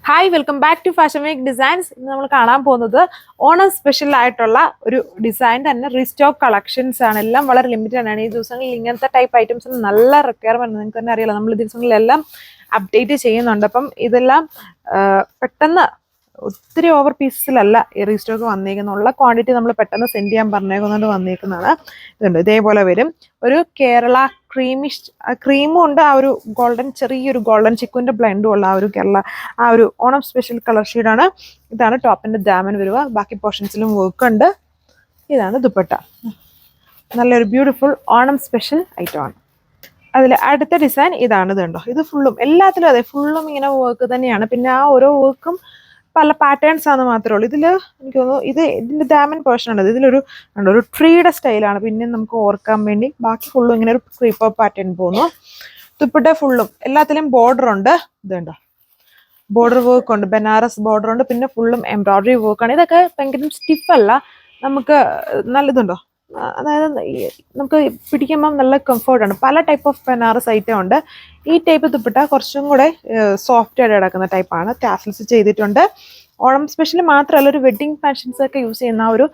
Hi welcome back to fashion week designs. ഇന്ന് നമ്മൾ കാണാൻ പോകുന്നത് ഓണം സ്പെഷ്യൽ ആയിട്ടുള്ള ഒരു ഡിസൈൻ തന്നെ റീസ്റ്റോക്ക് കളക്ഷൻസ് ആണ്. എല്ലാം വളരെ ലിമിറ്റഡ് ആണ്. ഈ ദിവസങ്ങളിൽ ഇങ്ങനത്തെ ടൈപ്പ് ഐറ്റംസിന് നല്ല റിക്വയർമെന്റ് നിങ്ങൾക്ക് തന്നെ അറിയാലോ. നമ്മൾ ഈ ദിവസങ്ങളിലെല്ലാം അപ്ഡേറ്റ് ചെയ്യുന്നുണ്ട്. അപ്പം ഇതെല്ലാം പെട്ടെന്ന് ഒത്തിരി ഓവർ പീസസിലല്ല ഈ റീസ്റ്റോക്ക് വന്നേക്കുന്നുള്ള ക്വാണ്ടിറ്റി നമ്മൾ പെട്ടെന്ന് സെൻഡ് ചെയ്യാൻ പറഞ്ഞേക്കുന്നുണ്ട് വന്നേക്കുന്നതാണ്. ഇതുണ്ട്, ഇതേപോലെ വരും. ഒരു കേരള ക്രീമും ഉണ്ട്, ആ ഒരു ഗോൾഡൻ ചെറിയൊരു ഗോൾഡൻ ചിക്കുവിൻ്റെ ബ്ലെൻഡും ഉള്ള ആ ഒരു കേരള ആ ഒരു ഓണം സ്പെഷ്യൽ കളർ ഷെയ്ഡാണ്. ഇതാണ് ടോപ്പിൻ്റെ ദാമൻ വരിക. ബാക്കി പോർഷൻസിലും വർക്ക് ഉണ്ട്. ഇതാണ് ദുപ്പട്ട. നല്ലൊരു ബ്യൂട്ടിഫുൾ ഓണം സ്പെഷ്യൽ ഐറ്റമാണ്. അതിൽ അടുത്ത ഡിസൈൻ ഇതാണ്. ഇതുണ്ടോ, ഇത് ഫുള്ളും എല്ലാത്തിലും അതെ ഫുള്ളും ഇങ്ങനെ വർക്ക് തന്നെയാണ്. പിന്നെ ആ ഓരോ വർക്കും പല പാറ്റേൺസ് ആണ് മാത്രമേ ഉള്ളൂ. ഇതിൽ എനിക്ക് തോന്നുന്നു ഇതിൻ്റെ ദാമൻ പോർഷൻ ഉണ്ട്. ഇതിലൊരു ഒരു ട്രീയുടെ സ്റ്റൈലാണ്. പിന്നെ നമുക്ക് ഓർക്കാൻ വേണ്ടി ബാക്കി ഫുള്ളും ഇങ്ങനെ ഒരു ക്രീപ്പർ പാറ്റേൺ പോകുന്നു. ദുപ്പട്ട ഫുള്ളും എല്ലാത്തിലും ബോർഡർ ഉണ്ട്. ഇതുണ്ടോ, ബോർഡർ വർക്ക് ഉണ്ട്, ബനാറസ് ബോർഡർ ഉണ്ട്. പിന്നെ ഫുള്ളും എംബ്രോയിഡറി വർക്കാണ്. ഇതൊക്കെ ഭയങ്കര സ്റ്റിഫല്ല, നമുക്ക് നല്ലതുണ്ടോ, അതായത് നമുക്ക് പിടിക്കുമ്പം നല്ല കംഫർട്ടാണ്. പല ടൈപ്പ് ഓഫ് ബനാറസ് ഐറ്റം ഉണ്ട്. ഈ ടൈപ്പ് ദുപ്പട്ട കുറച്ചും കൂടെ സോഫ്റ്റ് ആയിട്ട് കിടക്കുന്ന ടൈപ്പാണ്. ടാസൽസ് ചെയ്തിട്ടുണ്ട്. ഓണം സ്പെഷ്യൽ മാത്രമല്ല, ഒരു വെഡ്ഡിങ് ഫാഷൻസ് ഒക്കെ യൂസ് ചെയ്യുന്ന ഒരു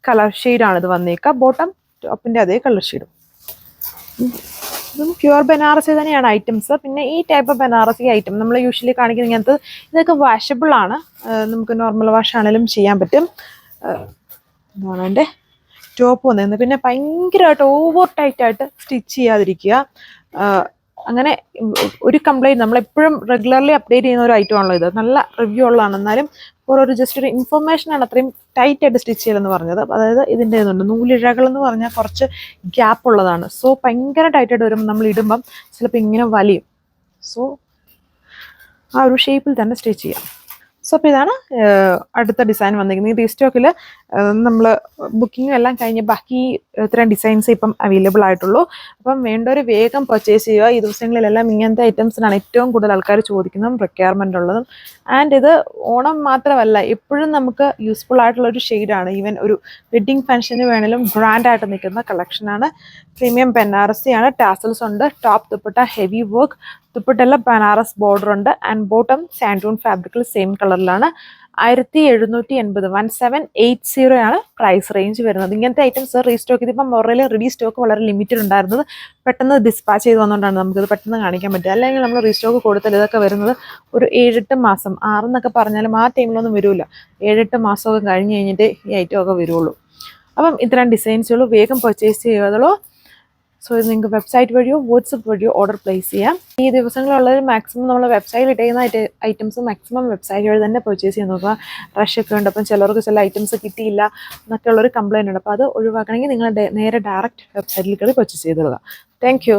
കളർ ഷെയ്ഡാണ് ഇത് വന്നേക്കുക. ബോട്ടം ടോപ്പിൻ്റെ അതേ കളർ ഷെയ്ഡും. ഇതും പ്യുവർ ബനാറസി തന്നെയാണ് ഐറ്റംസ്. പിന്നെ ഈ ടൈപ്പ് ബനാറസി ഐറ്റം നമ്മൾ യൂഷ്വലി കാണിക്കുന്ന ഇങ്ങനത്തെ ഇതൊക്കെ വാഷബിൾ ആണ്. നമുക്ക് നോർമൽ വാഷ് ആണെങ്കിലും ചെയ്യാൻ പറ്റും. എന്താണ് എൻ്റെ ടോപ്പ് വന്നിരുന്നത്. പിന്നെ ഭയങ്കരമായിട്ട് ഓവർ ടൈറ്റായിട്ട് സ്റ്റിച്ച് ചെയ്യാതിരിക്കുക. അങ്ങനെ ഒരു കംപ്ലൈൻറ്റ് നമ്മളെപ്പോഴും റെഗുലർലി അപ്ഡേറ്റ് ചെയ്യുന്ന ഒരു ഐറ്റം ആണല്ലോ ഇത്. നല്ല റിവ്യൂ ഉള്ളതാണ്. എന്നാലും ഒരു ജസ്റ്റ് ഒരു ഇൻഫർമേഷനാണ് അത്രയും ടൈറ്റായിട്ട് സ്റ്റിച്ച് ചെയ്യലെന്ന് പറഞ്ഞത്. അതായത് ഇതിൻ്റെ ഇതുണ്ട്, നൂലിഴകൾ എന്ന് പറഞ്ഞാൽ കുറച്ച് ഗ്യാപ്പ് ഉള്ളതാണ്. സോ ഭയങ്കര ടൈറ്റായിട്ട് വരുമ്പോൾ നമ്മൾ ഇടുമ്പം ചിലപ്പോൾ ഇങ്ങനെ വലിയും. സോ ആ ഒരു ഷേപ്പിൽ തന്നെ സ്റ്റിച്ച് ചെയ്യാം. സോ അപ്പോൾ ഇതാണ് അടുത്ത ഡിസൈൻ വന്നിരിക്കുന്നത്. ഈ റീസ്റ്റോക്കിൽ നമ്മൾ ബുക്കിങ്ങും എല്ലാം കഴിഞ്ഞ് ബാക്കി ഇത്രയും ഡിസൈൻസ് ഇപ്പം അവൈലബിൾ ആയിട്ടുള്ളൂ. അപ്പം വേണ്ടവർ വേഗം പർച്ചേസ് ചെയ്യുക. ഈ ദിവസങ്ങളിലെല്ലാം ഇങ്ങനത്തെ ഐറ്റംസിനാണ് ഏറ്റവും കൂടുതൽ ആൾക്കാർ ചോദിക്കുന്നതും റിക്വയർമെൻ്റ് ഉള്ളതും. ആൻഡ് ഇത് ഓണം മാത്രമല്ല, എപ്പോഴും നമുക്ക് യൂസ്ഫുൾ ആയിട്ടുള്ളൊരു ഷെയ്ഡാണ്. ഈവൻ ഒരു വെഡ്ഡിങ് ഫംഗ്ഷന് വേണമെങ്കിലും ബ്രാൻഡായിട്ട് നിൽക്കുന്ന കളക്ഷനാണ്. പ്രീമിയം ബനാറസിയാണ്. ടാസൽസ് ഉണ്ട്. Top dupatta heavy work. ദുപ്പട്ടയെല്ലാം ബനാറസ് ബോർഡർ ഉണ്ട്. ആൻഡ് ബോട്ടം സാൻഡൂൺ ഫാബ്രിക്കിൽ സെയിം കളറിലാണ്. 1780 1780 ആണ് പ്രൈസ് റേഞ്ച് വരുന്നത്. ഇങ്ങനത്തെ ഐറ്റംസ് റീസ്റ്റോക്ക് ഇതിപ്പം ഓൾറെഡി റെഡി സ്റ്റോക്ക് വളരെ ലിമിറ്റഡ് ഉണ്ടായിരുന്നത്. പെട്ടെന്ന് ഡിസ്പാച്ച് ചെയ്ത് വന്നുകൊണ്ടാണ് നമുക്കിത് പെട്ടെന്ന് കാണിക്കാൻ പറ്റുക. അല്ലെങ്കിൽ നമ്മൾ റീസ്റ്റോക്ക് കൊടുത്താൽ ഇതൊക്കെ വരുന്നത് ഒരു 7-8 മാസം, 6 എന്നൊക്കെ പറഞ്ഞാലും ആ ടൈമിലൊന്നും വരില്ല. 7-8 മാസമൊക്കെ കഴിഞ്ഞ് കഴിഞ്ഞിട്ട് ഈ ഐറ്റം ഒക്കെ വരുള്ളൂ. അപ്പം ഇത്രയും ഡിസൈൻസുകൾ വേഗം പർച്ചേസ് ചെയ്യുകയുള്ളൂ. സോ ഇത് നിങ്ങൾക്ക് വെബ്സൈറ്റ് വഴിയോ വാട്സപ്പ് വഴിയോ ഓർഡർ പ്ലേസ് ചെയ്യാം. ഈ ദിവസങ്ങളുള്ളത് മാക്സിമം നമ്മൾ വെബ്സൈറ്റിൽ ഇട്ടുന്ന ഐറ്റംസ് മാക്സിമം വെബ്സൈറ്റ് വഴി തന്നെ പർച്ചേസ് ചെയ്യാൻ നോക്കുക. റഷൊക്കെ ഉണ്ട്, അപ്പം ചിലർക്ക് ചില ഐറ്റംസ് കിട്ടിയില്ല എന്നൊക്കെ ഉള്ളൊരു കംപ്ലയിൻ്റ് ഉണ്ട്. അപ്പോൾ അത് ഒഴിവാക്കണമെങ്കിൽ നിങ്ങൾ നേരെ ഡയറക്റ്റ് വെബ്സൈറ്റിൽ കയറി പർച്ചേസ് ചെയ്തിടുക. Thank you.